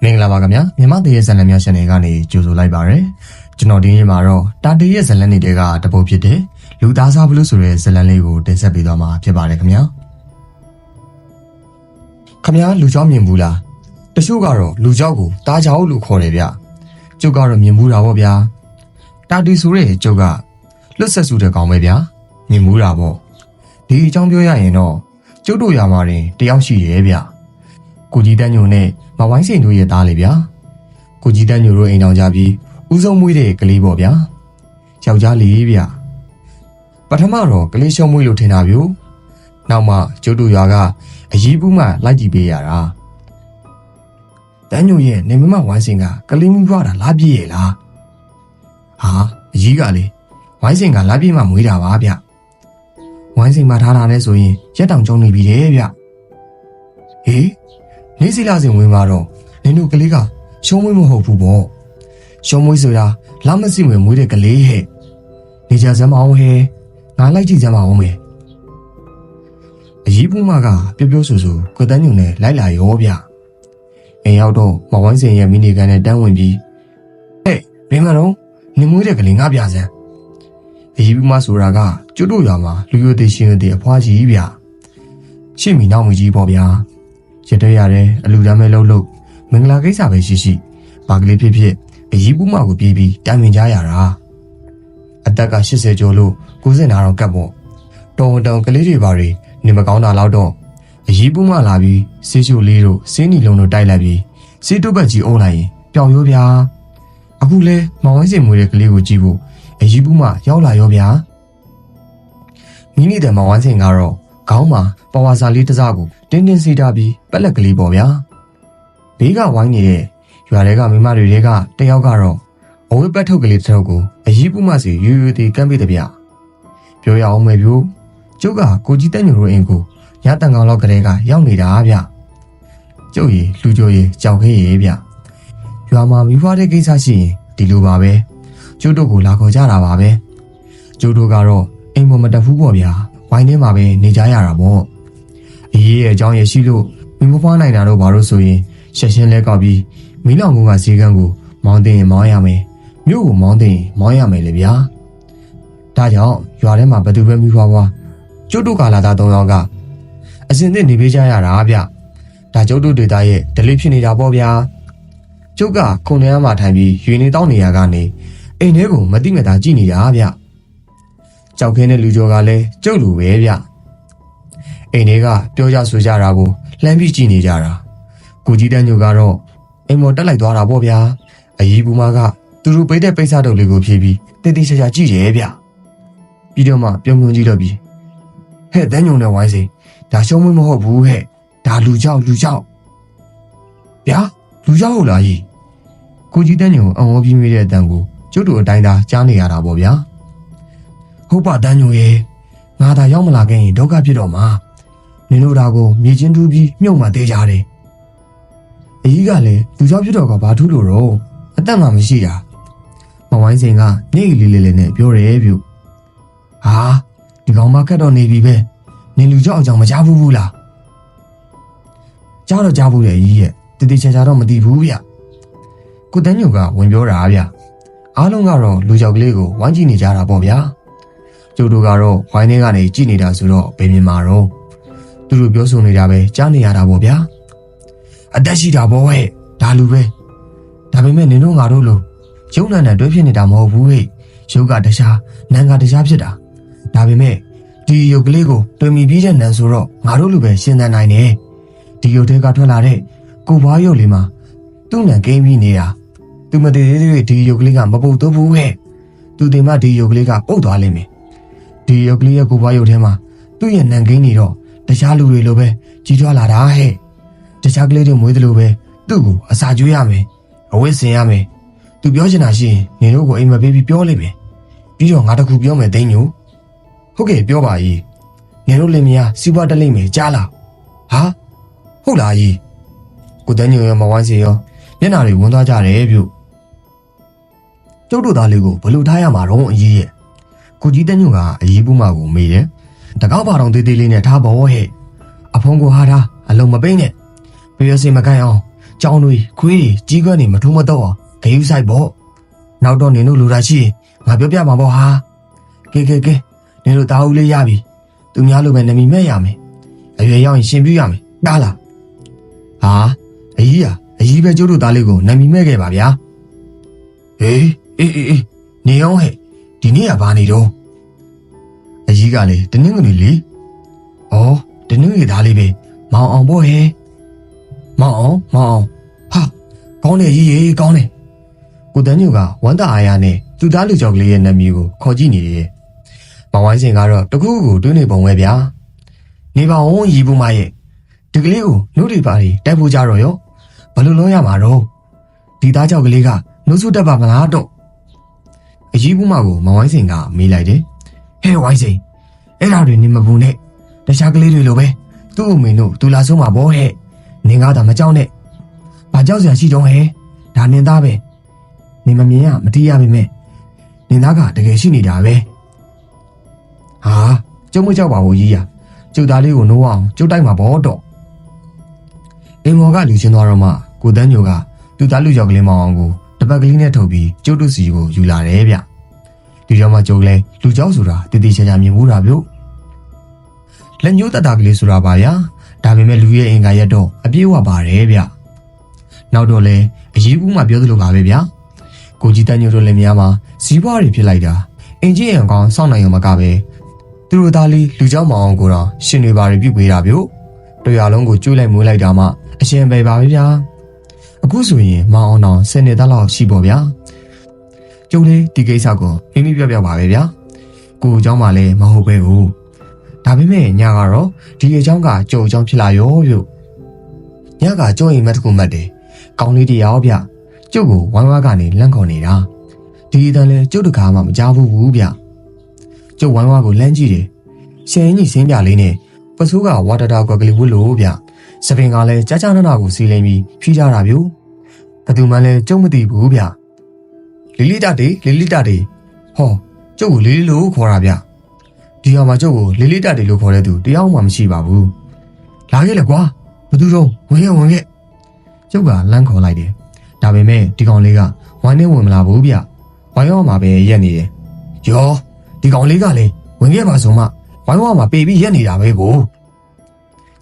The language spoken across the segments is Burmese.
မင်္ဂလာပါခင်ဗျာမြန်မာတရဲ့ဇလန်များရှင်တွေကနေကြိုဆိုလိုက်ပါရစေကျွန်တော်ဒီနေ့မှာတော့တာတရဲ့ဇလန်တွေကတပုတ်ဖြစ်တဲ့လူသားစားဘလို့ဆိုတဲ့ဇလန်လေးကိုတင်ဆက်ပေးသွားမှာဖြစ်ပါတယ်ခင်ဗျာလူကြောက်မြင်ဘူးလားတချို့ကတော့လူကြောက်ကိုတားကြောက်လို့ခေါ်တယ်ဗျကျုပ်ကတော့မြင်ဘူးတာပေါ့ဗျာတာတီဆိုတဲ့ကျုပ်ကလွတ်ဆက်စုတဲ့ကောင်ပဲဗျာမြင်ဘူးတာပေါ့ဒီအကြောင်းပြောရရင်တော့ကျုပ်တို့ရွာမှာတင်တယောက်ရှိရဲ့ဗျကိုကြီးတန်းညိုနဲ့မဝိုင်းစိန်တို့ရဲ့သားလေဗျာကိုကြီးတန်းညိုတို့အိမ်တော်ကြပြီးဦးဆုံးမွေးတဲ့ကလေးပေါ့ဗျာယောက်ျားလေးဗျပထမတော့ကလေးရှုံးမွေးလို့ထင်တာဗျနောက်မှကျုပ်တို့ရွာကအကြီးပူးမှလိုက်ကြည့်ပေးရတာတန်းညိုရဲ့နေမမဝိုင်းစိန်ကကလေးမူးဖွားတာလားပြည့်ရဲ့လားဟာအကြီးကလေဝိုင်းစိန်ကလားပြည့်မှမွေးတာပါဗျဝိုင်းစိန်မှထားတာလဲဆိုရင်ရက်တောင်ကျုံနေပြီတဲ့ဗျဟေးနေစီလာစဉ်ဝင်မှာတော့နင်တို့ကလေးကရှုံးမွေးမဟုတ်ဘူးပေါ့ရှုံးမွေးဆိုတာလာမစီဝင်မွေးတဲ့ကလေးဟဲ့နေကြစမ်းမအောင်ဟဲ့ငါလိုက်ကြည့်စမ်းမအောင်မေအကြီးပူးမကပြောဆိုကိုတန်းညုံနဲ့လိုက်လာရောဗျအိမ်ရောက်တော့မဝိုင်းစင်ရဲ့မိနေကန်နဲ့တန်းဝင်ပြီးဟဲ့ဘယ်မှာတော့နေမွေးတဲ့ကလေးငါပြစမ်းအကြီးပူးမဆိုတာကကျွတ်တို့ရွာမှာလူရိုသေရှင်ရိုသေအဖွားကြီးဗျရှေ့မီနောက်မီကြီးပေါ့ဗျာရတဲ့ရတယ်အလူတမ်းပဲလှုပ်မင်္ဂလာကိစ္စပဲရှိဘာကလေးဖြစ်အကြီးပူးမကိုပြေးပြီးတိုင်ပင်ကြရတာအသက်က80ကျော်လို့90နာတော့ကပ်ပေါ့တောင်ကလေးတွေပါတွေနေမကောင်းတာလောက်တော့အကြီးပူးမလာပြီးဆေးချိုလေးတို့ဆေးနီလုံးတို့တိုက်လိုက်ပြီးဆေးတုပ်ပတ်ကြီးအုံးလိုက်ရင်ပျောက်ရောဗျာအခုလဲမောင်ဝိုင်းစင်မွေတဲ့ကလေးကိုကြည့်ဖို့အကြီးပူးမရောက်လာရောဗျာမိမိတဲ့မောင်ဝိုင်းစင်ကတော့ခေါင်းမှာပဝါစာလေးတစ်စားကိုတင်းစီထားပြီးပက်လက်ကလေးပေါ့ဗျာဘေးကဝိုင်းနေတဲ့ရွာတွေကမိမတွေကတယောက်ကတော့အဝိပတ်ထုတ်ကလေးတစ်ထုပ်ကိုအကြီးပူးမစီယူသေးကမ်းပေးတဲ့ဗျပြောရအောင်မယ်ဗျကျုပ်ကကိုကြီးတက်ညိုတို့အင်ကိုရတန်ကောင်လောက်ကလေးကရောက်နေတာဗျကျုပ်ရီလူကြိုရီကြောက်ခဲရီဗျရွာမှာမိဖွားတဲ့ကိစ္စရှိရင်ဒီလိုပါပဲကျုပ်တို့ကိုလာခေါ်ကြတာပါပဲကျုပ်တို့ကတော့အိမ်ပေါ်မတက်ဘူးပေါ့ဗျာဝိုင်းထဲမှာပဲနေကြရတာပေါ့အေးရဲ့အကြောင်းရရှိလို့မိမဖွားနိုင်တာတော့ဘာလို့ဆိုရင်ရှက်ရှင်းလဲကောက်ပြီးမီးလောင်ကုန်းကဈေးကန်းကိုမောင်းတင်ရင်မောင်းရမယ်မြို့ကိုမောင်းတင်ရင်မောင်းရမယ်လေဗျာဒါကြောင့်ရွာထဲမှာဘသူပဲမိဖွားကျုပ်တို့ကလာတာ3ယောက်ကအစင်သစ်နေပေးကြရတာဗျဒါကျုပ်တို့ဒေတာရဲ့ဒလိဖြစ်နေတာပေါ့ဗျာကျုပ်ကခုံထဲမှာထိုင်ပြီးရွေနေတောင်းနေရကနေအိမ်ထဲကိုမတိမတာကြည့်နေတာဗျကြောက်ခင်းတဲ့လူကျော်ကလည်းကျုပ်လူပဲဗျအိမ်တွေကပြောကြဆိုကြတာကိုလှမ်းပြီးကြည့်နေကြတာကိုကြီးတန်းညိုကတော့အိမ်မော်တက်လိုက်သွားတာပေါ့ဗျာအကြီးဘူးမကသူတို့ပိတ်တဲ့ပိတ်စားတုပ်လေးကိုဖြေးပြီးတိတ်တိတ်ချာချာကြည့်တယ်ဗျပြီးတော့မှပြုံပြုံကြည့်တော့ပြီးဟဲ့တန်းညုံနဲ့ဝိုင်းစိဒါရှုံးမွေးမဟုတ်ဘူးဟဲ့ဒါလူကြောက်ဗျာလူကြောက်ဟုတ်လားကြီးကိုကြီးတန်းညုံအံ့ဩပြီးမိတဲ့အတန်ကိုကျုပ်တို့အတိုင်းသာကြားနေရတာပေါ့ဗျာဟုတ်ပါတန်းညုံရဲ့ငါသာရောက်မလာခဲ့ရင်ဒုက္ခဖြစ်တော့မှာနင်တို့ဒါကိုမြေချင်းတူးပြီးမြုပ်မှသေးကြတယ်အကြီးကလည်းလူကြောက်ဖြစ်တော့ကဘာထူးလို့တော့အသက်မှမရှိတာမဝိုင်းစိန်ကနေလေးနဲ့ပြောတယ်ဗျဟာဒီကောင်မခက်တော့နေပြီပဲနင်လူကြောက်အကြောင်းမကြားဘူးလားကြားတော့ကြားဘူးလေအကြီးရဲ့တတိချာချာတော့မသိဘူးဗျကိုတန်းညိုကဝင်ပြောတာဗျအားလုံးကတော့လူကြောက်ကလေးကိုဝိုင်းကြည့်နေကြတာပေါ့ဗျာကျုပ်တို့ကတော့ဝိုင်းထဲကနေကြည့်နေတာဆိုတော့ဘယ်မြင်မှာတော့သူတို့ပြောဆိုနေတာပဲကြားနေရတာပေါ့ဗျာအသက်ရှိတာပေါ့ဟဲ့ဒါလူပဲဒါပေမဲ့နင်တို့ငါတို့လို့ရုပ်နာနဲ့တွဲဖြစ်နေတာမဟုတ်ဘူးဟဲ့ရုပ်ကတခြားနာမ်ကတခြားဖြစ်တာဒါပေမဲ့ဒီရုပ်ကလေးကိုတွေ့မိပြီးတဲ့နံဆိုတော့ငါတို့လူပဲရှင်းသန်နိုင်တယ်ဒီရုပ်ထဲကထွက်လာတဲ့ကိုဘွားရုပ်လေးမှာသူ့နံကိန်းပြီးနေတာသူမတည်သေးသေးဒီရုပ်ကလေးကမပုတ်တော့ဘူးဟဲ့သူတင်မှဒီရုပ်ကလေးကပုတ်သွားလိမ့်မယ်ဒီရုပ်ကလေးရဲ့ကိုဘွားရုပ်ထဲမှာသူ့ရဲ့နံကိန်းနေတော့တခြားလူတွေလိုပဲကြီးထွားလာတာဟဲ့တခြားကလေးတွေမွေးတယ်လို့ပဲသူ့ကိုအစာကျွေးရမယ်အဝတ်ဆင်ရမယ်သူပြောချင်တာရှိရင်နေတို့ကိုအိမ်မပေးပြီးပြောလိမ့်မယ်ပြီးတော့ငါတခုပြောမယ်သိညိုဟုတ်ကဲ့ပြောပါကြီးနေတို့လင်မယားစီးပွားတက်လိမ့်မယ်ကြားလားဟာဟုတ်လားကြီးကိုတန်းညိုရောမဝိုင်းစီရောမျက်နှာတွေဝန်းသွားကြတယ်ပြုကျုပ်တို့သားလေးကိုဘလို့ထားရမှာတော့အကြီးရဲ့ကိုကြီးတန်းညိုကအကြီးပူးမကိုမေးတယ်တကောက်ပါတော်သေးသေးလေးနဲ့ထားပေါ်ဟဲ့အဖုံးကိုဟာထားအလုံးမပိတ်နဲ့ပြည့်ရစီမကိုင်းအောင် ကြောင်းတွေခွေးကြီးကွက်နေမထုံးမတော့အောင်ဂယုဆိုင်ပေါ့နောက်တော့နင်တို့လူတာရှိရင်ငါပြောပြမှာပေါ့ဟာကဲနင်တို့တာဦးလေးရပြီသူများလိုပဲနမီမဲ့ရမယ်အရွယ်ရောက်ရင်ရှင်ပြရမယ်တားလားဟာအကြီးပဲကျိုးတို့သားလေးကိုနမီမဲ့ခဲ့ပါဗျာဟေးအေးနေအောင်ဟဲ့ဒီနေ့ကဘာနေတော့အကြီးကလေတနင်္ဂနွေလေဩတနင်္ဂနွေသားလေးပဲမောင်အောင်ပေါ့ဟဲ့မောင်အောင်ဟာကောင်းတယ်ကြီးရေကောင်းတယ်ကိုတန်းညိုကဝမ်းသာအားရနဲ့သူ့သားလူကြောက်ကလေးရဲ့နာမည်ကိုခေါ်ကြည့်နေတယ်မောင်ဝိုင်းစင်ကတော့တခုခုတွေးနေပုံပဲဗျာနေပါအောင်ရီဘူးမရဲ့ဒီကလေးကိုနှုတ်တွေပါတွေတိုက်ဖို့ကြတော့ရောဘယ်လိုလုပ်ရမှာတော့ဒီသားကြောက်ကလေးကနှုတ်ဆုတတ်ပါမလားတော့အကြီးဘူးမကိုမောင်ဝိုင်းစင်ကမေးလိုက်တယ်ဟဲ့ဝိုင်းစင်အဲ့ဒါတွေနေမဘူးနဲ့တခြားကလေးတွေလိုပဲသူ့အမေတို့သူလာဆုံးမှာပေါ့ဟဲ့နင်ကားသာမကြောက်နဲ့ဘာကြောက်စရာရှိတော့ဟဲ့ဒါနင်သားပဲနေမမြင်ရမတီးရပါနဲ့နင်သားကတကယ်ရှိနေတာပဲဟာကျုံမကြောက်ပါဘူးကြီးရကျုပ်သားလေးကိုနိုးအောင်ကျုပ်တိုက်မှာပေါ့တော့အိမ်မော်ကလူချင်းသွားတော့မှကိုတန်းညိုကသူ့သားလူကြောက်ကလေးမောင်အောင်ကိုတပတ်ကလေးနဲ့ထုတ်ပြီးကျုပ်တို့စီကိုယူလာတယ်ဗျဒီတော့မှကျုပ်လည်းလူကြောက်ဆိုတာတည်တည်ချာချာမြင်မှုတာဗျလက်ညှိုးတတကလေးဆိုတာပါဗျာဒါပေမဲ့လူရဲ့အင်္ဂါရက်တော့အပြည့်ဝပါတယ်ဗျနောက်တော့လဲအရေးဘူးမှပြောသလိုပါပဲဗျာကိုကြီးတန်းညိုတို့လည်းများမှာဇီးပွားတွေဖြစ်လိုက်တာအင်ဂျင်အံကောင်စောင့်နိုင်ရုံမကပဲသူတို့သားလေးလူကြောက်မအောင်ကိုတော့ရှင်တွေပါတွေပြုတ်ပေးတာဗျတို့ရလုံးကိုကျွေးလိုက်မွေးလိုက်တာမှအရှင်ပဲပါပဲဗျာအခုဆိုရင်မောင်အောင်တော်10နှစ်သားလောက်ရှိပေါ့ဗျာကျုပ်လေးဒီကိစ္စကိုမိမိပြောပါပဲဗျာကိုအเจ้าမှလည်းမဟုတ်ပဲဘူးဒါပေမဲ့ညကတော့ဒီအเจ้าကကျုပ်အเจ้าဖြစ်လာရောဗျညကကျုပ်အိမ်မက်တကူမတ်တယ်ကောင်းလေးတရားဗျကျုပ်ကိုဝိုင်းဝါးကနေလန့်ခေါ်နေတာဒီအတန်လဲကျုပ်တကားမှမကြားဘူးဗျကျုပ်ဝိုင်းဝါးကိုလန့်ကြည့်တယ်ရှယ်ကြီးစင်းပြလေးနဲ့ပစိုးကဝါတာတာကွက်ကလေးဝတ်လို့ဗျစပင်ကလည်းကြာကြာနာနာကိုစီးလိမ့်ပြီးဖြီးကြတာဗျဘသူမှလည်းကျုပ်မသိဘူးဗျလီလီတာတေဟောကျုပ်ကိုလီလီလို့ခေါ်တာဗျဒီအောင်မှာကျုပ်ကိုလီလီတာတေလို့ခေါ်တဲ့သူတယောက်မှမရှိပါဘူးလာခဲ့လေကွာဘသူတော့ဝင်ခဲ့ကျုပ်ကလန့်ခေါ်လိုက်တယ်ဒါပေမဲ့ဒီကောင်လေးကဝိုင်းနေဝင်မလာဘူးဗျဝိုင်းရောမှာပဲရက်နေတယ်ယောဒီကောင်လေးကလည်းဝင်ခဲ့ပါဆိုမှဝိုင်းဝါမှာပေပြီးရက်နေတာပဲကို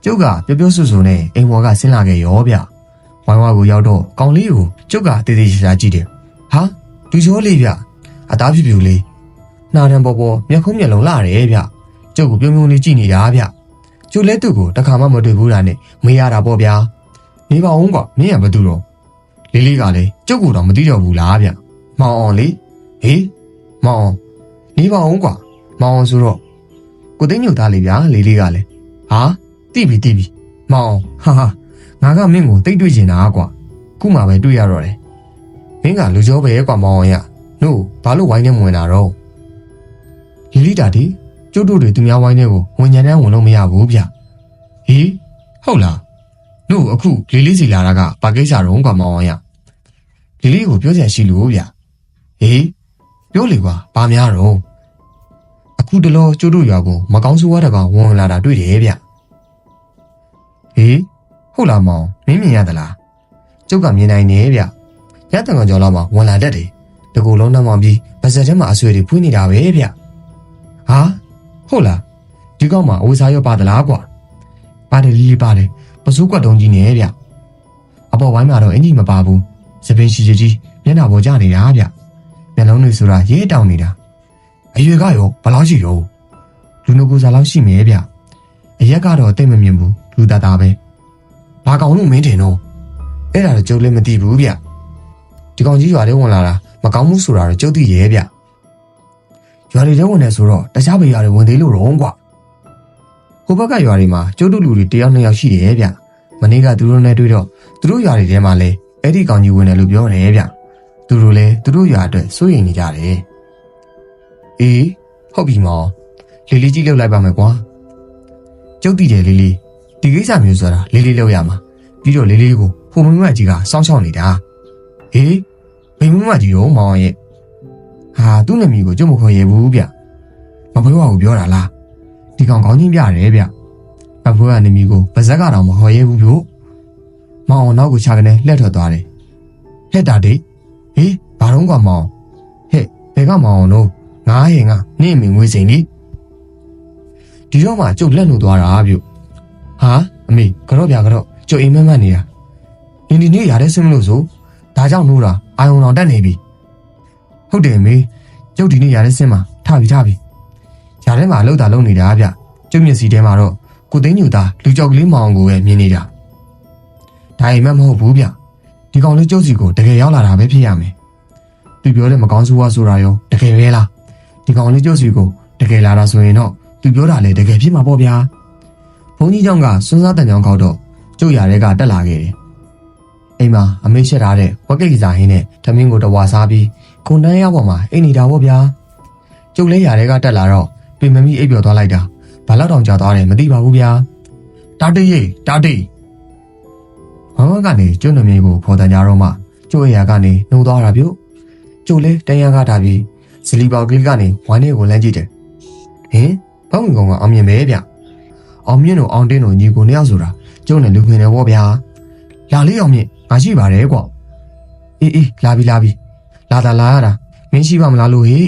ကျုပ်ကပြောဆူနဲ့အိမ်ပေါ်ကဆင်းလာခဲ့ရောဗျဝိုင်းဝါကိုရောက်တော့ကောင်လေးကိုကျုပ်ကတေးသေးချာကြည့်တယ်ဟာလူချောလေးဗျအသားဖြူလေးနှာတန်းပေါ်မျက်ခုံးမျက်လုံးလာတယ်ဗျကျုပ်ကိုပြုံးလေးကြည့်နေတာဗျကျုပ်လည်းသူ့ကိုတခါမှမတွေ့ဘူးလားနဲ့မေးရတာပေါ့ဗျာနေပါဦးကွာမင်းကဘာတူတော့လေးလေးကလည်းကျုပ်ကတော့မသိတော့ဘူးလားဗျမောင်အောင်လေဟေးမောင်အောင်နေပါဦးကွာမောင်အောင်ဆိုတော့ကိုသိန်းညိုသားလေးဗျာလေးလေးကလည်းဟာတိပြီမောင်အောင်ဟာငါကမင်းကိုတိတ်တွေ့ချင်တာကွာခုမှပဲတွေ့ရတော့တယ်မင်းကလူကြောပဲကွာမောင်အောင်ရနို့ဘာလို့ဝိုင်းနေမဝင်တာတော့လီလီတာဒီကျုပ်တို့တွေသူများဝိုင်းနေကိုဝင်ညံတန်းဝင်လို့မရဘူးဗျဟေးဟုတ်လားနို့အခုလီလီစီလာတာကဘာကိစ္စတော့ကွာမောင်အောင်ရလီလီကိုပြောစရာရှိလို့ဗျဟေးပြောလေကွာဘာများတော့အခုတလောကျိုးတို့ရွာကိုမကောင်းဆိုးရတဲ့ကောင်ဝင်လာတာတွေ့တယ်ဗျဟေးဟုတ်လားမောင်မင်းမြင်ရသလားကျုပ်ကမြင်နိုင်နေဗျညတန်ကောင်ကျော်လောက်မှဝင်လာတတ်တယ်တကူလုံးနှောင်းမှပြီးဗဇက်ထဲမှာအဆွေတွေဖွင့်နေတာပဲဗျဟာဟုတ်လားဒီကောင်မှအဝေးစားရောပါသလားကွာပါတယ်လီပါတယ်ပစိုးကွက်တုံးကြီးနေဗျအပေါ်ဝိုင်းမှာတော့အင်ကြီးမပါဘူးစပင်းရှိကြီးမျက်နှာပေါ်ကျနေတာဗျမျက်လုံးတွေဆိုတာရဲတောင်နေတာအရွယ်ကရောဘယ်လောက်ရှိရောလူနှုတ်ကိုစားလောက်ရှိမြဲဗျအရက်ကတော့တိတ်မမြင်ဘူးလူသားသားပဲဘာကောင်လို့မင်းထင်တော့အဲ့ဒါတော့ကျုပ်လည်းမသိဘူးဗျဒီကောင်ကြီးရွာထဲဝင်လာတာမကောင်းဘူးဆိုတာတော့ကျုပ်သိရဲ့ဗျရွာတွေထဲဝင်နေဆိုတော့တခြားဘေးရွာတွေဝင်သေးလို့တော့ကွာဟိုဘက်ကရွာတွေမှာကျုပ်တို့လူတွေတယောက်နှစ်ယောက်ရှိတယ်ဗျမနေ့ကသူတို့နဲ့တွေ့တော့သူတို့ရွာတွေထဲမှာလဲအဲ့ဒီကောင်ကြီးဝင်တယ်လို့ပြောတယ်ဗျသူတို့လည်းသူတို့ရွာအတွက်စိုးရိမ်နေကြတယ်အေးဟုတ်ပြီမောင်လီလီကြီးလောက်လိုက်ပါမယ်ကွာကျုပ်တည်တယ်လီလီဒီကိစ္စမျိုးဆိုတာလီလီလောက်ရမှာပြီးတော့လီလီကိုဟိုမမကြီးကစောင်းရှောက်နေတာဟေးဘယ်မမကြီးရောမောင်ရဲ့ဟာသူ့နာမည်ကိုကျုပ်မခေါ်ရဘူးဗျမဘွေးဝါကိုပြောတာလားဒီကောင်ကောင်းချင်းပြတယ်ဗျမဘွေးကနာမည်ကိုပါဇက်ကတော့မခေါ်ရဘူးဗျ မောင်အောင်နောက်ကိုချကနေလှည့်ထွက်သွားတယ်ဟဲ့တာတိဟေးဘာတော့ကွာမောင်ဟဲ့ဘယ်ကမောင်အောင်လို့ငါဟင်ငါနင့်အမေငွေစိန်လေဒီတော့မှကျုပ်လက်လို့သွားတာပြုဟာအမေကတော့ဗျာကတော့ကျုပ်အိမ်မက်မက်နေတာဒီနေ့ရတဲ့ဆင်းမလို့ဆိုဒါကြောင့်လို့တာအာယုံတော်တက်နေပြီဟုတ်တယ်မေကျုပ်ဒီနေ့ရတဲ့ဆင်းမှာထပြီရတဲ့မှာလှုပ်တာလှုပ်နေတာဗျကျုပ်မျက်စိထဲမှာတော့ကိုသိန်းညူသားလူကြောက်ကလေးမောင်ကိုပဲမြင်နေတာဒါအိမ်မက်မဟုတ်ဘူးဗျဒီကောင်လေးကျုပ်စီကိုတကယ်ရောက်လာတာပဲဖြစ်ရမယ်သူပြောတဲ့မကောင်းဆိုးဝါးဆိုတာရောတကယ်ပဲလားဒီကောင်လေးကျုပ်စီကိုတကယ်လာတာဆိုရင်တော့သူပြောတာလည်းတကယ်ဖြစ်မှာပေါ့ဗျာဘုန်းကြီးเจ้าကစွန်းစားတန်ကြောင်ခောက်တော့ကျုပ်ရတဲ့ကတက်လာခဲ့တယ်အိမ်မှာအမေရှက်ထားတဲ့ဝက်ကိတ်စာဟင်းနဲ့ထမင်းကိုတဝါစားပြီးခုန်တန်းရောက်ပေါ်မှာအိမ်နေတာပေါ့ဗျာကျုပ်လည်းရတဲ့ကတက်လာတော့ပင်မမီအိပ်ပျော်သွားလိုက်တာဘာလောက်တောင်ကြာသွားတယ်မသိပါဘူးဗျာတာတိရေတာတိဝမ်းကနေကျုပ်နမည်ကိုဖော်တန်ကြတော့မှကျုပ်အရာကနေနှုံသွားတာပြုကျုပ်လည်းတန်ရန်ကားထားပြီးဇလီပေါကလေးကနေဝမ်းလေးကိုလမ်းကြည့်တယ်ဟင်ဘောင်းဝင်ကောင်ကအောင်မြင်ပဲဗျအောင်မြင့်တို့အောင်တင်းတို့ညီကိုနှစ်ယောက်ဆိုတာကျုပ်နဲ့လူခွင်တယ်ပေါ့ဗျာလာလေးအောင်မြင့်ငါရှိပါတယ်ကွာအေးလာပြီလာတာလာရတာမင်းရှိပါမလားလို့ဟေ့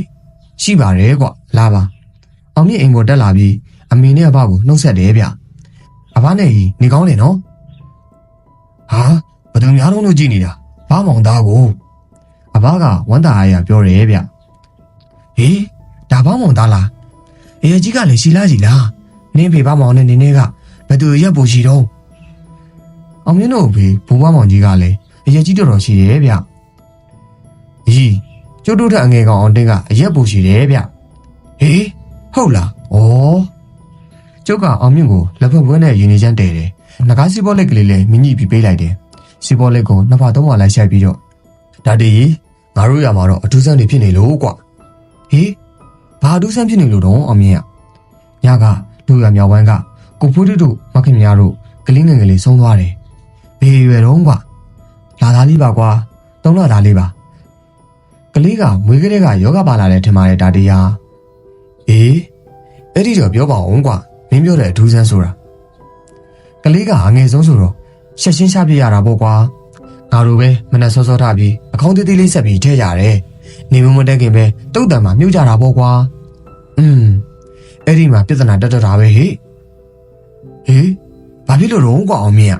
ရှိပါတယ်ကွာလာပါအောင်မြင့်အိမ်ပေါ်တက်လာပြီးအမေနဲ့အဘကိုနှုတ်ဆက်တယ်ဗျအဘနဲ့ကြီးနေကောင်းတယ်နော်ဟာဘယ်သူများလုံးလို့ကြည့်နေတာဘာမောင်သားကိုအဘကဝမ်းသာအားရပြောတယ်ဗျဟေးဒါဘာမောင်သားလားအေးကြီးကလည်းရှိလားနင်းဖေဘာမောင်နဲ့နင်းကဘယ်သူရက်ဖို့ရှိတော့အောင်မြင့်တို့ဖေဘိုးဘမောင်ကြီးကလည်းအရက်ကြီးတော်ရှိတယ်ဗျကြီးကျုပ်တို့ထက်အငယ်ကောင်အောင်တင်းကအရက်ဖို့ရှိတယ်ဗျဟေးဟုတ်လားဩကျုပ်ကအောင်မြင့်ကိုလက်ဖက်ပွဲနဲ့ရင်းနေချမ်းတဲတယ်ငကားစီဘောလက်ကလေးလည်းမြင့်ကြီးပြီးပေးလိုက်တယ်စီဘောလက်ကိုနှစ်ဖာသုံးဖာလိုက်ရှိုက်ပြီးတော့ဒါတည်းငါတို့ရမှာတော့အထူးဆန်းတွေဖြစ်နေလို့ကွာဟေးဘာအထူးဆန်းဖြစ်နေလို့တော့အောင်မြင့်ညကလူရမြောက်ဝမ်းကကိုဖိုးတူတို့မခင်များတို့ကလေးငယ်ကလေးဆုံးသွားတယ်ဘေးရွယ်တော့ကွာလာသားလေးပါကွာသုံးလာသားလေးပါကလေးကမွေးကလေးကယောဂပါလာတယ်ထင်ပါတယ်ဒါတရားအေးအဲ့ဒီတော့ပြောပါအောင်ကွာမင်းပြောတဲ့အထူးဆန်းဆိုတာကလေးကအငယ်ဆုံးဆိုတော့ရှက်ရှင်းရှာပြရတာပေါ့ကွာငါတို့ပဲမနဲ့စောစောထားပြီးအကောင့်သေးသေးလေးဆက်ပြီးထည့်ကြတယ်နေမတက်ခင်ပဲတုတ်တံမှာမြုပ်ကြတာပေါ့ကွာအဲ့ဒီမှာပြဿနာတက်တာပဲဟေးဘာဖြစ်လို့တော့ကွာအောင်မြင်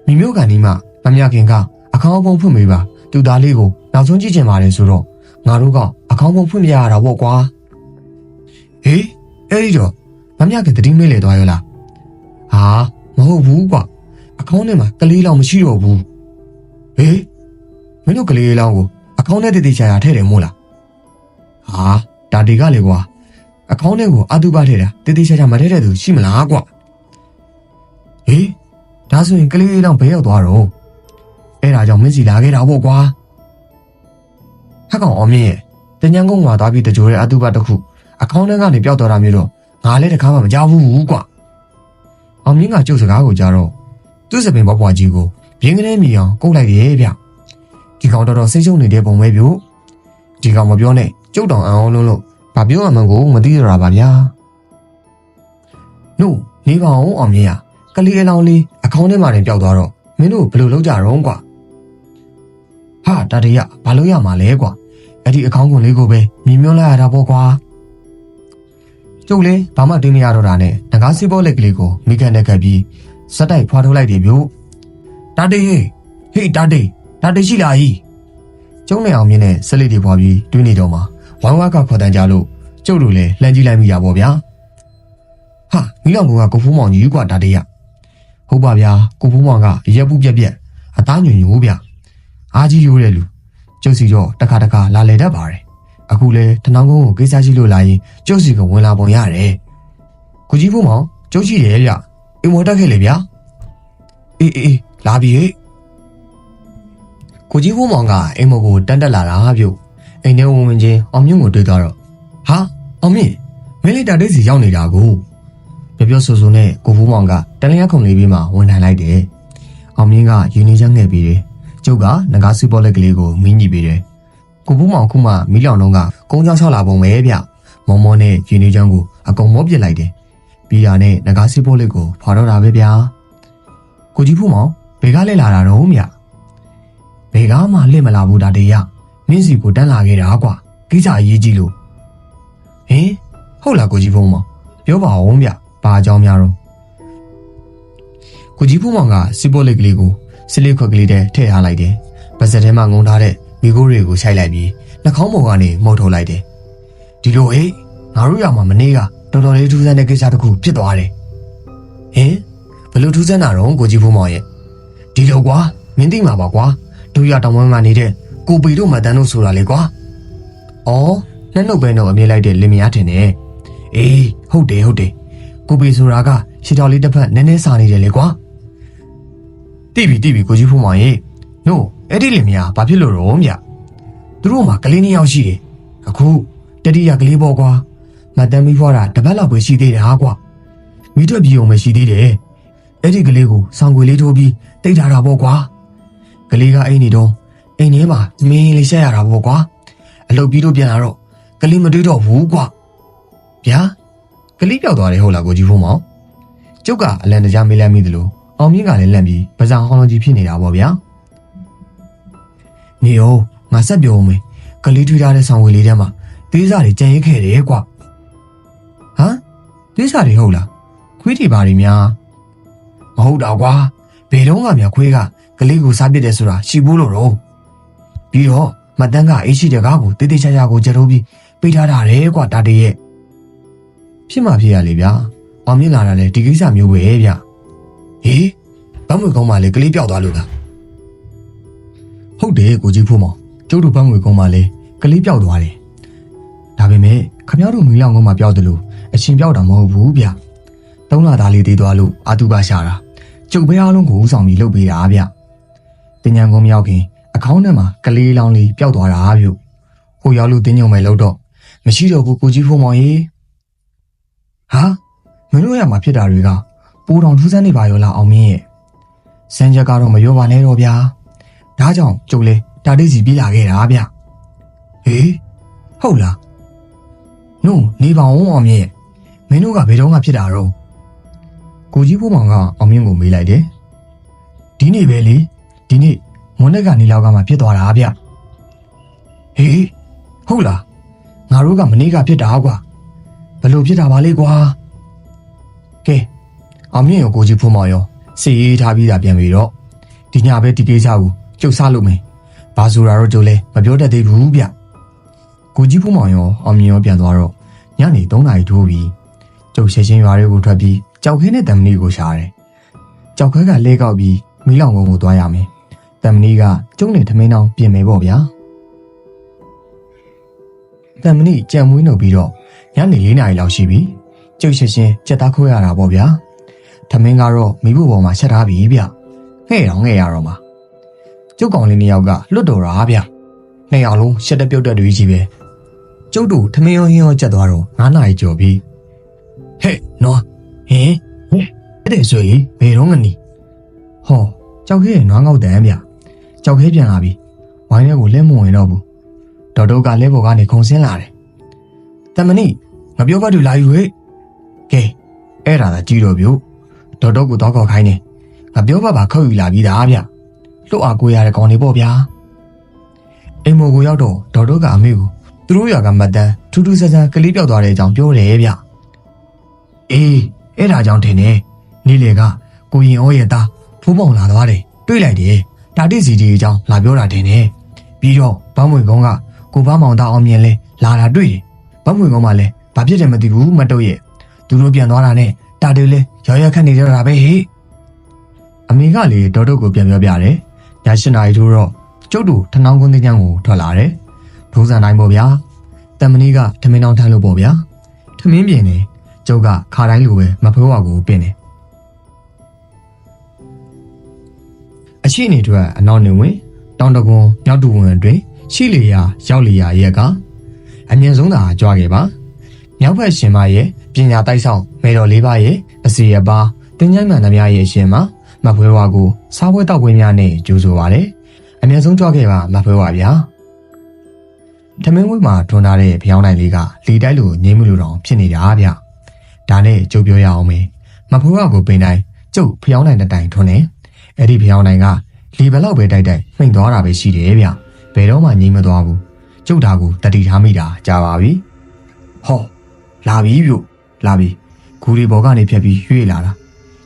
မိမျိုးကန်ဒီမှာမမြခင်ကအကောင့်ပုံဖွင့်ပေးပါသူသားလေးကိုနောက်ဆုံးကြည့်ချင်ပါတယ်ဆိုတော့ငါတို့ကအကောင့်ပုံဖွင့်ပြရတာပေါ့ကွာဟေးအဲ့ဒီတော့မမြခင်တတိမေးလေသွားရောလားဟာမဟုတ်ဘူးကွာအကောင့်ထဲမှာကလေးလောင်မရှိတော့ဘူးဟေးမင်းတို့ကလေးလောင်ကိုအကောင့်ထဲတည်တည်ချာချာထည့်တယ်မို့လားဟာဒါဒီကလေကွာအကောင့်ထဲကိုအတုပထည့်တာတည်တည်ချာချာမထည့်တဲ့သူရှိမလားကွာဟေးဒါဆိုရင်ကလေးလောင်ဘယ်ရောက်သွားတော့အဲ့ဒါကြောင့်မင်းစီလာခဲ့တာပေါ့ကွာဟက်ကောင်အောင်မြင့်ရဲ့တញ្ញံကုန်းမှာသွားပြီးတကြိုတဲ့အတုပတစ်ခုအကောင့်ထဲကနေပျောက်သွားတာမျိုးတော့ငါလည်းတခါမှမကြောက်ဘူးကွာအောင်မြင့်ကကျုပ်စကားကိုကြားတော့သူ့စပင်ဘွားကြီးကိုပြင်းကနေမြည်အောင်ကုတ်လိုက်တယ်ဗျဒီကောင်တော်တော်စိတ်ရှုံနေတဲ့ပုံပဲဗျဒီကောင်မပြောနဲ့ကျုပ်တောင်အံ့အောင်လို့ဘာပြောမှန်းကိုမသိရတာပါဗျာနို့နေပါအောင်အောင်မြင့်ကလေးအလောင်းလေးအကောင့်ထဲမှာတင်ပျောက်သွားတော့မင်းတို့ဘယ်လိုလုပ်ကြတော့ကွာဟာတာတရဘာလို့ရမှာလဲကွာအဲ့ဒီအကောင့်ကုန်လေးကိုပဲမြင်မျောလိုက်ရတာပေါ့ကွာကျုပ်လည်းဘာမှတွေးမရတော့တာနဲ့ငကားစီဘောလက်ကလေးကိုမိကန်နဲ့ကပ်ပြီးစက်တိုက်ဖွာထုတ်လိုက်တယ်ဗျတာတေဟေးတာတေရှိလာဟိကျုံးနေအောင်မြင်နဲ့ဆက်လက်တွေဖွာပြီးတွေးနေတော့မှာဝမ်းဝါကခေါ်တန်းကြလို့ကျုပ်တို့လည်းလှမ်းကြည့်လိုက်မိတာပေါ့ဗျာဟာမိလောင်ကောင်ကကိုဖိုးမောင်ကြီးကွာတာတေရဟုတ်ပါဗျာကိုဖိုးမောင်ကရက်ပူပြက်အသားညွညိုးဗျအားကြီးရိုးတဲ့လူကျုပ်စီတော့တခါလာလေတတ်ပါတယ်အခုလဲတနောင်းကုန်းကိုကိစ္စရှိလို့လာရင်ကျုပ်စီကဝင်လာပုံရတယ်ကိုကြီးဖိုးမောင်ကျုပ်ရှိတယ်ဗျအိမ်မော်တက်ခဲ့လေဗျာအေးလာပြီဟဲ့ကိုကြီးဖိုးမောင်ကအိမ်မော်ကိုတန်းတက်လာတာပြုတ်အိမ်ထဲဝင်ချင်းအောင်မြင့်ကိုတွေ့သွားတော့ဟာအောင်မြင့်မင်းလေးတာတိတ်စီရောက်နေတာကိုပြောဆိုနဲ့ကိုဖိုးမောင်ကတလျက်ခုံလေးပြီးမှဝင်ထိုင်လိုက်တယ်အောင်မြင့်ကယူနေချမ်းငယ်ပြီးတယ်ကျုပ်ကငကားစီဘောလက်ကလေးကိုမင်းကြီးပြီးတယ်ကိုဖိုးမောင်ခုမှမီးလောင်လုံးကကုန်းချောင်းချလာပုံပဲဗျမောမောနဲ့ယူနေချမ်းကိုအကုန်မောပစ်လိုက်တယ်ပြီးတာနဲ့ငကားစီဘောလက်ကိုဖွာတော့တာပဲဗျာကိုကြီးဖိုးမောင် ဘယ်ကလဲလာတာတော့မြဘယ်ကမှလှည့်မလာဘူးဒါတေးရမင်းစီကိုတန်းလာခဲ့တာကွာကိစ္စအရေးကြီးလို့ဟင်ဟုတ်လားကိုကြီးဖုံးမောင်ပြောပါဦးမြဘာအကြောင်းများတော့ကိုကြီးဖုံးမောင်ကစီပိုလိတ်ကလေးကိုစလေးခွက်ကလေးထဲထည့်ထားလိုက်တယ်ပါဇက်ထဲမှာငုံထားတဲ့မိခိုးတွေကိုခြိုက်လိုက်ပြီးနှာခေါင်းပေါ်ကနေမှုတ်ထုတ်လိုက်တယ်ဒီလိုဟေးငါတို့ရမှာမနေ့ကတော်တော်လေးထူးဆန်းတဲ့ကိစ္စတစ်ခုဖြစ်သွားတယ်ဟင်ဘလို့ထူးဆန်းတာတော့ကိုကြီးဖုံးမောင်ရဲ့ဒီလိုကွာမင်းသိမှာပါကွာတို့ရတောင်ဝမ်းမှာနေတဲ့ကိုပီတို့မတန်းတို့ဆိုတာလေကွာအော်လက်နှုတ်ပဲတော့အမြဲလိုက်တဲ့လင်မယားထင်တယ်အေးဟုတ်တယ်ကိုပီဆိုတာကရှီတော်လေးတစ်ဖက်နည်းနည်းစာနေတယ်လေကွာတိပြီကိုကြီးဖုံးမောင်ရဲ့နို့အဲ့ဒီလင်မယားဘာဖြစ်လို့တော့မြသူတို့မှာကလေး2ယောက်ရှိတယ်အခုတတိယကလေးပေါ့ကွာမတန်းမီဖွားတာတပတ်လောက်ပဲရှိသေးတယ်ဟာကွာမိထွက်ပြေုံပဲရှိသေးတယ်အဲ့ဒီကလေးကိုဆောင်းခွေလေးထိုးပြီးတိတ်ထားတာပေါ့ကွာကလေးကအိမ်နေတော့အိမ်ထဲမှာမင်းလေးဆက်ရတာပေါ့ကွာအလုပ်ပြီးတော့ပြန်လာတော့ကလေးမတွေ့တော့ဘူးကွာဗျာကလေးပြောက်သွားတယ်ဟုတ်လားကိုကြီးဖုံးမောင်ကျုပ်ကအလန်တကြားမေးလိုက်မိသလိုအောင်မြင့်ကလည်းလန့်ပြီးပဇာဟောင်းလုံးကြီးဖြစ်နေတာပေါ့ဗျာနေရောငါဆက်ပြောဦးမယ်ကလေးထွေးထားတဲ့ဆောင်းဝေးလေးထဲမှာသေးစားတွေကြံရိတ်ခဲ့တယ်ကွာဟမ်သေးစားတွေဟုတ်လားခွေးတွေပါတွေများမဟုတ်တော့ကွာဘယ်တော့မှမြခွေးကကလေးကိုစားပစ်တယ်ဆိုတာရှိဘူးလို့တော့ပြီးတော့မတန်းကအိတ်ရှိတဲ့ကားကိုတေးသေးချာချာကိုကြတော့ပြီးပိတ်ထားတာတယ်ကွာတာတေးရဲ့ဖြစ်မှဖြစ်ရလေဗျာအောင်မြင်လာတာလေဒီကိစ္စမျိုးပဲဗျဟေးဘာမှကောင်းပါလေကလေးပြောက်သွားလို့လားဟုတ်တယ်ကိုကြီးဖုံးမောင်ကျုပ်တို့ဘန်းငွေကုန်းမှာလေကလေးပြောက်သွားတယ်ဒါပေမဲ့ခမရတို့မီလောင်ကုန်းမှာပြောက်တယ်လို့အရှင်ပြောက်တာမဟုတ်ဘူးဗျ3 လသားလေးတည်သွားလို့အာတုကရှာတာကျုပ်ဘဲအားလုံးကိုဥဆောင်ပြီးလုပ်ပေးတာဗျတင်ညာကုန်းမရောက်ခင်အကောင်းထဲမှာကလေးလောင်းလေးပြောက်သွားတာဗျဟိုရောက်လို့တင်းညုံမယ်လို့တော့မရှိတော့ဘူးကိုကြီးဖုံးမောင်ရေဟာမင်းတို့ရမှာဖြစ်တာတွေကပိုးတောင်ထူးဆန်းနေပါရောလားအောင်မင်းရဲ့စံချက်ကတော့မပြောပါနဲ့တော့ဗျာဒါကြောင့်ကျုပ်လေတာတိစီပြေးလာခဲ့တာဗျဟေးဟုတ်လားနို့နေပါဦးအောင်မြင့်မင်းတို့ကဘယ်တော့မှဖြစ်တာတော့ကိုကြီးဖုံးမောင်ကအောင်မြင့်ကိုမေးလိုက်တယ်ဒီနေ့ပဲလေဒီနေ့မွန်းနေ့ကနေလောက်ကမှဖြစ်သွားတာဗျဟေးဟုတ်လားငါတို့ကမနေ့ကဖြစ်တာကွာဘလို့ဖြစ်တာပါလေကွာကဲအောင်မြင့်ကိုကိုကြီးဖုံးမောင်ရောစီရေးထားပြီးတာပြန်ပြီတော့ဒီညပဲဒီကိစ္စကိုကျုပ်စားလို့မယ်ဘာဆိုတာတော့ကျုပ်လဲမပြောတတ်သေးဘူးဗျကိုကြီးဖုံးမောင်ရောအောင်မြင်ရောပြန်သွားတော့ညနေ3 နာရီထိုးပြီးကျုပ်ရှင်းရွာတွေကိုထွက်ပြီးကြောက်ခဲနဲ့တမဏီကိုရှာတယ်ကြောက်ခဲကလဲကောက်ပြီးမီးလောင်ကုန်းကိုသွားရမယ်တမဏီကကျုံနဲ့ထမင်းတောင်ပြင်မယ်ပေါ့ဗျာတမဏီကြံမွေးနှုတ်ပြီးတော့ညနေ4 နာရီလောက်ရှိပြီကျုပ်ရှင်းကြက်သားခိုးရတာပေါ့ဗျာထမင်းကတော့မိဖို့ပေါ်မှာချက်ထားပြီဗျငဲ့ရတော့မှာကျုပ်ကောင်လေး2 ယောက်ကလွတ်တော်တာဗျ2 ယောက်လုံးရှက်တဲ့ပြုတ်တဲ့တွေကြီးပဲကျုပ်တို့ထမင်းရောဟင်းရောချက်သွားတော့9 နာရီကျော်ပြီဟဲ့နော်ဟင်အဲ့ဒါဆိုရင်ဘယ်တော့ငနီဟောကြောက်ခဲရဲ့နွားငေါက်တန်ဗျကြောက်ခဲပြန်လာပြီဝိုင်းထဲကိုလဲမဝင်တော့ဘူးဒေါ်တို့ကလဲပေါ်ကနေခုံဆင်းလာတယ်တမဏိငါပြောပါတူလာယူဟဲ့ကဲအဲ့ဒါသာကြည့်တော့ဗျဒေါ်တို့ကိုတော့ခေါ်ခိုင်းနေငါပြောပါခုတ်ယူလာပြီးသားဗျလှုပ်အားကိုရတဲ့ကောင်တွေပေါ့ဗျာအိမ်မော်ကိုရောက်တော့ဒေါ်တို့ကအမေကိုသူတို့ရွာကမတန်းထူးထူးဆန်းဆန်းကလေးပြောက်သွားတဲ့အကြောင်းပြောတယ်ဗျအေးအဲ့ဒါကြောင့်ထင်တယ်နေ့လေကကိုရင်ဩရဲ့သားဖိုးပေါင်လာသွားတယ်တွေ့လိုက်တယ်တာတိစီတီအကြောင်းလာပြောတာထင်တယ်ပြီးတော့ဘန်းမွေကုန်းကကိုဘမောင်သားအောင်မြင်လဲလာတာတွေ့တယ်ဘန်းမွေကုန်းမှာလဲဘာဖြစ်တယ်မသိဘူးမတော့ရဲ့သူတို့ပြန်သွားတာနဲ့တာတေလဲရောရခတ်နေကြတာပဲဟေ့အမေကလေဒေါ်တို့ကိုပြန်ပြောပြတယ်ည7 နာရီထိုးတော့ကျုပ်တို့ထနောင်းကုန်းတင်းချမ်းကိုထွက်လာတယ်ဒုံးစံတိုင်းပေါ့ဗျာတမဏီကထမင်းတောင်းထမ်းလို့ပေါ့ဗျာထမင်းပြင်နေကျုပ်ကခါတိုင်းလိုပဲမဖိုးဝါကိုပြင်နေအရှိနေအတွက်အနောက်နေဝင်တောင်တကွန်မြောက်တူဝင်အတွင်းရှိလျာရောက်လျာရဲ့ကအမြင့်ဆုံးသာကြွားခဲ့ပါမြောက်ဘက်ရှင်မရဲ့ပညာတိုက်ဆောင်မေတော်၄ပါးရဲ့အစီရပါတင်းချိုင်းမှန်သမျှရဲ့ရှင်မမဖွေးဝါကိုစားပွဲတောက်ပွဲများနဲ့ကြိုးဆိုပါတယ်အမြင့်ဆုံးကြွားခဲ့ပါမဖွေးဝါဗျာထမင်းဝိမှာထွန်းထားတဲ့ဖျောင်းနိုင်လေးကလေတိုက်လိုငိမ့်မှုလိုတောင်ဖြစ်နေတာဗျဒါနဲ့ကျုပ်ပြောရအောင်မေမဖွေးဝါကိုပင်တိုင်းကျုပ်ဖျောင်းနိုင်တဲ့တိုင်ထွန်းနေ အဲ့ဒီဖျောင်းနိုင်ကလေဘလောက်ပဲတိုက်တိုက်မှိန်သွားတာပဲရှိတယ်ဗျဘယ်တော့မှငြိမ်မသွားဘူးကျုပ်ဒါကိုတတိထားမိတာကြာပါပြီဟောလာပြီဗျလာပြီဂူရီဘော်ကနေဖြတ်ပြီးရွေ့လာတာ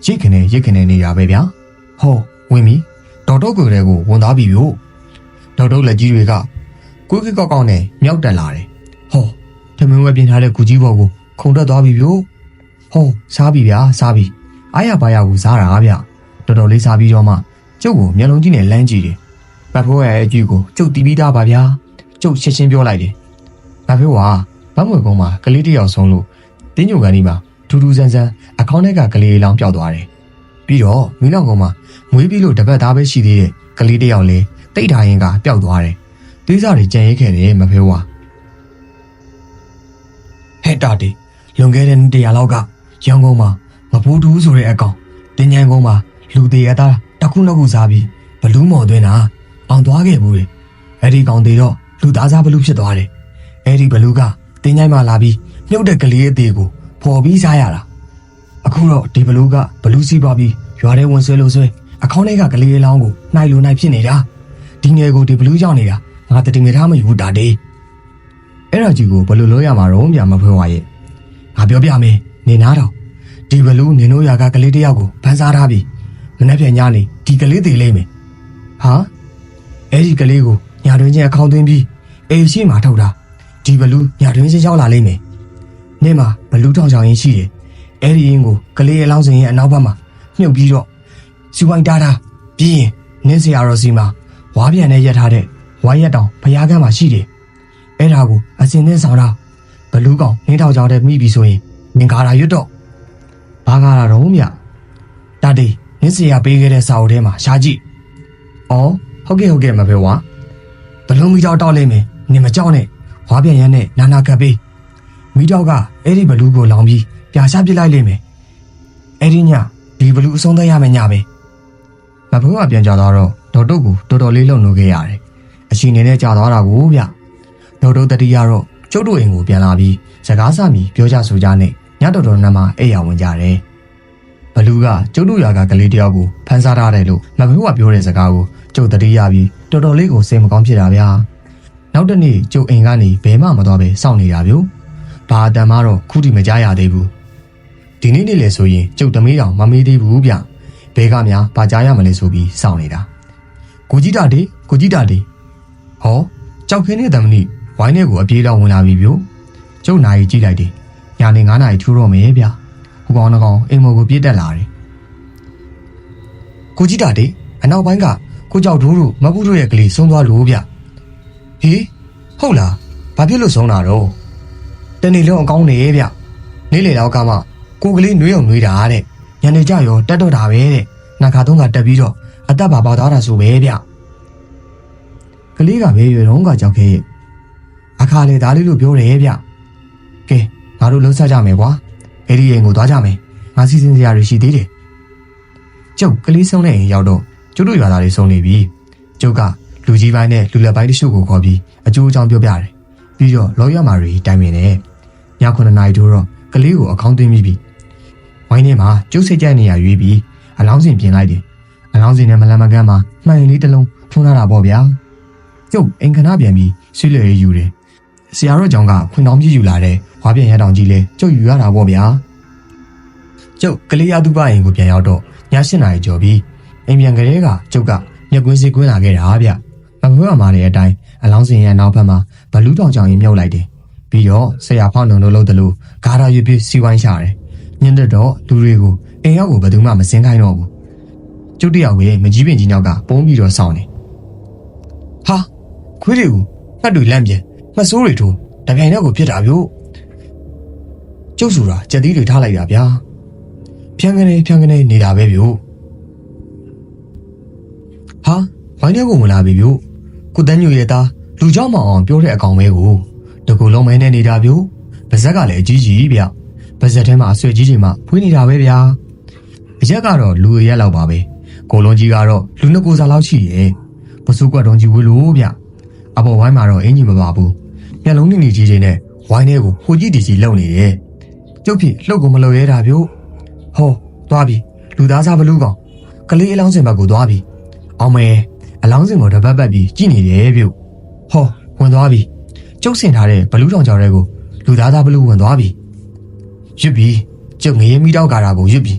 ရိတ်ခနဲ့နေတာပဲဗျဟောဝင်ပြီဒေါ်တုတ်ကိုယ်တွေကိုဝန်သားပြီဗျဒေါ်တုတ်လက်ကြီးတွေကကိုကိကောက်ကောက်နဲ့မြောက်တက်လာတယ်ဟောထမင်းဝဲပြင်ထားတဲ့ဂူကြီးဘော်ကိုခုံတက်သွားပြီဗျဟောစားပြီဗျာစားပြီအားရပါရကိုစားတာဗျတော်တော်လေးစားပြီးတော့မှကျုပ်ကိုမျက်လုံးကြီးနဲ့လမ်းကြည့်တယ်ဘတ်ဖိုးရဲ့အကြည့်ကိုကျုပ်တီးပြီးသားပါဗျာကျုပ်ရှင်းပြောလိုက်တယ်ဘတ်ဖိုးကဗတ်မွေကုန်းမှာကလေးတစ်ယောက်ဆုံးလို့တင်းညိုကန်ဒီမှာထူးထူးဆန်းဆန်းအကောင့်ထဲကကလေးလောင်းပျောက်သွားတယ်ပြီးတော့မီးလောင်ကုန်းမှာမွေးပြီးလို့တပတ်သားပဲရှိသေးတဲ့ကလေးတစ်ယောက်လည်းတိတ်ထားရင်ကပျောက်သွားတယ်သေးစားတွေကြံရိတ်ခဲ့တယ်မဖေးဝါဟဲ့တာတီလွန်ခဲ့တဲ့နေ့တရာလောက်ကရန်ကုန်မှာမပူးတူးဆိုတဲ့အကောင်တင်ញိုင်ကုန်းမှာလူသေးရသားတစ်ခုနှစ်ခုစားပြီးဘလူးမော်သွင်းတာအောင်သွားခဲ့ဘူးလေအဲ့ဒီကောင်သေးတော့လူသားစားဘလူးဖြစ်သွားတယ်အဲ့ဒီဘလူးကတင်ញိုင်မှာလာပြီးမြုပ်တဲ့ကလေးအသေးကိုဖော်ပြီးစားရတာအခုတော့ဒီဘလူးကဘလူးစီးပွားပြီးရွာထဲဝင်ဆွဲလို့ဆွဲအခေါင်းထဲကကလေးအလောင်းကိုနှိုက်လို့နှိုက်ဖြစ်နေတာဒီငယ်ကိုဒီဘလူးရောက်နေတာငါတတိငယ်ထားမယူတာတေးအဲ့ဒါကြီးကိုဘယ်လိုလုပ်ရမှာတော့မြမဖွင့်ဝါရဲ့ငါပြောပြမယ်နေနာတော့ဒီဘလူးနင်တို့ရာကကလေးတယောက်ကိုဖမ်းစားထားပြီးမနှက်ပြန်ညနေဒီကလေးသေးလိမ့်မယ်ဟာအဲ့ဒီကလေးကိုညာတွင်ချင်းအခေါင်းသွင်းပြီးအေးရှိမှထုတ်တာဒီဘလူးညာတွင်ချင်းရောက်လာလိမ့်မယ်နေ့မှာဘလူးထောင်ချောင်ရင်ရှိတယ်အဲ့ဒီရင်ကိုကလေးအလောင်းစင်ရဲ့အနောက်ဘက်မှာမြုပ်ပြီးတော့စီဝိုင်းတားတာပြီးရင်နင်းစရာတော်စီမှာဝါပြန်နဲ့ရက်ထားတဲ့ဝါရက်တောင်ဖျားကန်းမှာရှိတယ်အဲ့ဒါကိုအစင်နဲ့ဆောင်တာဘလူးကောင်နင်းထောင်ချောင်တဲ့မိပြီဆိုရင်မင်္ဂလာရွတ်တော့ဘာကားတာတော့မြတာတေးနင်းစရာပေးခဲ့တဲ့စာအုပ်ထဲမှာရှားကြည့်အော်ဟုတ်ကဲ့မဖေဝါဘလုံးမီတော့တောက်လိမ့်မယ်နင်မကြောက်နဲ့ဝါပြန်ရမ်းနဲ့နာနာကပ်ပေးမီတော့ကအဲ့ဒီဘလူးကိုလောင်ပြီးပြာရှားပစ်လိုက်လိမ့်မယ်အဲ့ဒီညဒီဘလူးအဆုံးသတ်ရမယ်ညပဲမဖေဝါပြန်ကြတော့ဒေါ်တုတ်ကိုတော်တော်လေးလုံလို့ခဲ့ရတယ်အရှင်နေနဲ့ကြာသွားတာကိုဗျဒေါ်တုတ်တတိယတော့ကျုပ်တို့အိမ်ကိုပြန်လာပြီးစကားစမြည်ပြောကြဆိုကြနဲ့ညတော်တော်နဲ့မှအိပ်ရဝင်ကြတယ်ဘလူးကကျုပ်တို့ရွာကကလေးတယောက်ကိုဖမ်းစားထားတယ်လို့မဖေဝါပြောတဲ့စကားကိုကျုပ်တတိယပြီးတော်တော်လေးကိုစိတ်မကောင်းဖြစ်တာဗျာနောက်တနေ့ကျုပ်အိမ်ကနေဘယ်မှမသွားပဲစောင့်နေတာဗျဘာအတန်မှတော့ခုထိမကြားရသေးဘူးဒီနေ့နေ့လေဆိုရင်ကျုပ်တမေးတောင်မမေးသေးဘူးဗျဘဲကများဘာကြားရမလဲဆိုပြီးစောင့်နေတာကိုကြီးတာတေဟောကြောက်ခင်းတဲ့တမဏိဝိုင်းထဲကိုအပြေးလောက်ဝင်လာပြီဗျကျုပ်နိုင်ကြည့်လိုက်တယ်ညာနေ9နာရီထူတော့မယ်ဗျဟိုကောင်နှကောင်အိမ်မော်ကိုပြေးတက်လာတယ်ကိုကြီးတာတေအနောက်ပိုင်းကကိုကြောက်တို့မပုတို့ရဲ့ကလေးဆုံးသွားလို့ဗျဟေးဟုတ်လားဘာဖြစ်လို့ဆုံးတာတော့တနေ့လုံးအကောင်းနေဗျနေ့လေတော့ကမှကိုကလေးနှွေးအောင်နှွေးတာတဲ့ညနေကျရောတက်တော့တာပဲတဲ့နှခါသုံးကတက်ပြီးတော့အသက်ပါသွားတာဆိုပဲဗျကလေးကပဲရွယ်တော့ကကြောက်ခဲ့ရဲ့အခါလေသားလေးလို့ပြောတယ်ဗျကဲငါတို့လှုပ်ဆက်ကြမယ်ကွာအဲ့ဒီအိမ်ကိုသွားကြမယ်ငါစီစဉ်စရာတွေရှိသေးတယ်ကျုပ်ကလေးဆုံးတဲ့အိမ်ရောက်တော့ကျုပ်တို့ရွာသားတွေဆုံးနေပြီကျုပ်ကလူကြီးပိုင်းနဲ့လူလက်ပိုင်းတချို့ကိုခေါ်ပြီးအကျိုးအကြောင်းပြောပြတယ်ပြီးတော့လော်ရမာတွေတိုင်ပင်တယ်ည9နာရီထိုးတော့ကလေးကိုအခေါင်းသွင်းပြီးပြီဝိုင်းထဲမှာကျုပ်စိတ်ကြိုက်နေရရွေးပြီးအလောင်းစင်ပြင်လိုက်တယ်အလောင်းစင်နဲ့မလန်မကန်းမှာမှန်ရင်လေးတစ်လုံးထုံးလာတာပေါ့ဗျာကျုပ်အိမ်ခဏပြန်ပြီးဆွေးလွယ်ရေးယူတယ်ဆရာတော်ကြောင့်ကခွင်တောင်ပြည့်ယူလာတဲ့ဝါပြန်ရတောင်ကြီးလဲကျုပ်ယူရတာပေါ့ဗျာကျုပ်ကလေးရသူပအိမ်ကိုပြန်ရောက်တော့ည7နာရီကျော်ပြီးအိမ်ပြန်ကလေးကကျုပ်ကမျက်ကွင်းစီကွင်းလာခဲ့တာဗျမဖွင့်မှာတဲ့အတိုင်းအလောင်းစင်ရဲ့နောက်ဘက်မှာဘလူးတောင်ကြောင်ရင်မြုပ်လိုက်တယ်ပြီးတော့ဆရာဖောင်းလုံးလို့တယ်လို့ဂါရာရွပြစီဝိုင်းရှာတယ်ညနေတော့လူတွေကိုအိမ်ရောက်ကိုဘယ်သူမှမစင်းခိုင်းတော့ဘူးကျုပ်တယောက်ပဲမကြီးပင်ကြီးနောက်ကပုံးပြီးတော့စောင့်နေဟာခွေးတွေကိုငှက်တွေလန့်ပြန်မဆိုးတွေထိုးတပြိုင်တည်းကိုပြစ်တာဗျို့ကျုပ်ဆိုတာကြက်သီးတွေထားလိုက်တာဗျာဖြန်းကနေနေတာပဲဗျို့ဟာဝိုင်းထဲကိုဝင်လာပြီဗျို့ကိုတန်းညိုရဲ့သားလူเจ้าမောင်အောင်ပြောတဲ့အကောင်ပဲကိုတကူလုံးမဲနဲ့နေတာဗျို့ပါဇက်ကလည်းအကြီးကြီးဗျပါဇက်ထဲမှာအဆွေကြီးတွေမှဖွေးနေတာပဲဗျာအရက်ကတော့လူအရက်လောက်ပါပဲကိုလုံးကြီးကတော့လူနှစ်ကိုယ်စားလောက်ရှိရဲ့ပစုကွက်တုံးကြီးဝေးလို့ဗျအပေါ်ဝိုင်းမှာတော့အင်ကြီးမပါဘူးမျက်လုံးနေကြီးကြီးနဲ့ဝိုင်းထဲကိုဟိုကြီးတီကြီးလှုပ်နေတယ်ကျုပ်ဖြစ်လှုပ်ကိုမလှုပ်ရဲတာဗျို့ဟောသွားပြီလူသားစားဘလူးကောင် ကလေးအလောင်းစင်ဘက်ကိုသွားပြီအောင်မဲအလောင်းစင်ကိုတပတ်ပတ်ပြီးကြည့်နေတယ်ပြုတ်ဟောဝင်သွားပြီကျုပ်ဆင်ထားတဲ့ဘလူးထောင်ကြောင်တွေကိုလူသားသားဘလူးဝင်သွားပြီရွတ်ပြီကျုပ်ငရေမိတော့ကာတာကိုရွတ်ပြီ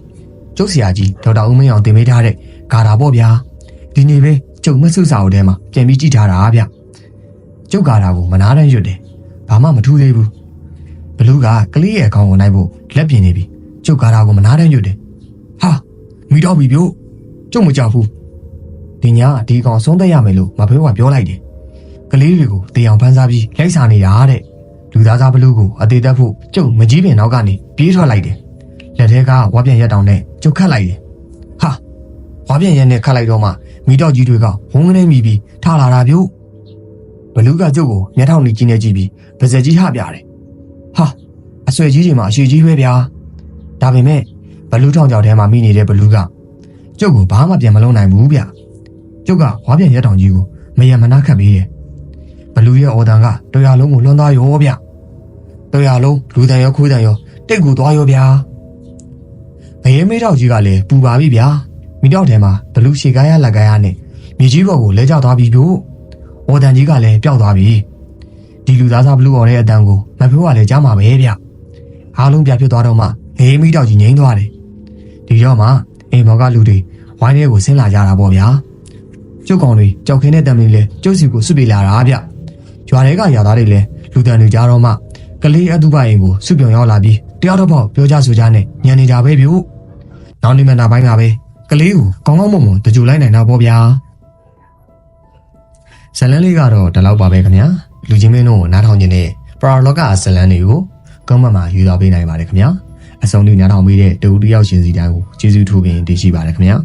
ကျုပ်ဆရာကြီးဒေါက်တာဦးမင်းအောင်တင်ပေးထားတဲ့ကာတာပေါ့ဗျာဒီနေ့ပဲကျုပ်မဆုစာအုပ်ထဲမှာပြန်ပြီးကြည့်ထားတာဗျကျုပ်ကာတာကိုမနာတမ်းရွတ်တယ်ဘာမှမထူးသေးဘူးဘလူးကကလေးရဲ့အကောင်ကိုနိုင်ဖို့လက်ပြင်နေပြီကျုပ်ကာတာကိုမနာတမ်းရွတ်တယ်ဟာမိတော့ပြီပြုတ်ကျုပ်မကြောက်ဘူးဒီညဒီကောင်ဆုံးသက်ရမယ်လို့မဖေးကပြောလိုက်တယ်ကလေးတွေကိုတေအောင်ဖမ်းစားပြီးလိုက်စာနေတာတဲ့လူသားသားဘလူးကိုအသေးသက်ဖို့ကျုပ်မကြီးပင်နောက်ကနေပြေးထွက်လိုက်တယ်လက်ထဲကဝါပြန်ရက်တောင်နဲ့ကျုပ်ခတ်လိုက်တယ်ဟာဝါပြန်ရက်နဲ့ခတ်လိုက်တော့မှမိတော့ကြီးတွေကဝုန်းကနေမိပြီးထလာတာပြုတ်ဘလူးကကျုပ်ကိုမျက်ထောင်ကြီးကြီးနဲ့ကြည့်ပြီးပါဇက်ကြီးဟပြတယ်ဟာအဆွဲကြီးချိန်မှာအရှိကြီးပဲဗျာဒါပေမဲ့ဘလူးထောင်ကြောင်ထဲမှာမိနေတဲ့ဘလူးကကျုပ်ကိုဘာမှပြန်မလုပ်နိုင်ဘူးဗျကျုပ်ကဝါပြန်ရက်တောင်ကြီးကိုမယံမနာခတ်ပေးတယ်ဘလူးရဲ့အော်တန်ကတော်ရလုံးကိုလွှမ်းသွားရောဗျတော်ရလုံးလူတန်ရောခွေးတန်ရောတိတ်ကိုသွားရောဗျာမရေမေးတော့ကြီးကလည်းပူပါပြီဗျာမိတော့ထဲမှာဘလူးရှေကားရလက်ကားရနဲ့မြေကြီးဘော်ကိုလဲကျသွားပြီတို့အော်တန်ကြီးကလည်းပျောက်သွားပြီဒီလူသားစားဘလူးအော်တဲ့အတန်ကိုမဖိုးကလည်းကြားမှာပဲဗျအားလုံးပြဖြစ်သွားတော့မှငရေမိတော့ကြီးငိမ့်သွားတယ်ဒီတော့မှအိမ်ဘော်ကလူတွေဝိုင်းထဲကိုဆင်းလာကြတာပေါ့ဗျာကျုပ်ကောင်တွေကြောက်ခင်းတဲ့တံမင်းလဲကျုပ်စီကိုစွတ်ပြေလာတာဗျရွာတွေကရွာသားတွေလည်းလူတန်တွေကြားတော့မှကလေးအတုပအိမ်ကိုစွတ်ပြုံရောက်လာပြီးတယောက်တော့ပေါ့ပြောကြဆိုကြနဲ့ညံနေကြပဲဗျနောက်နေ့မှနာပိုင်းကပဲကလေးကိုကောင်းကောင်းမွန်မွန်တကြိုလိုက်နိုင်တော့ပေါ့ဗျာဇလန်းလေးကတော့ဒီလောက်ပါပဲခင်ဗျာလူချင်းမင်းတို့နားထောင်နေတဲ့ပရာလောကဇလန်းတွေကိုကောင်းမှမှာယူတော်ပေးနိုင်ပါတယ်ခင်ဗျာအဆုံးထိနားထောင်ပေးတဲ့တူတူတယောက်ရှင်စီတိုင်းကိုကျေးဇူးထူးပင်တင်ရှိပါတယ်ခင်ဗျာ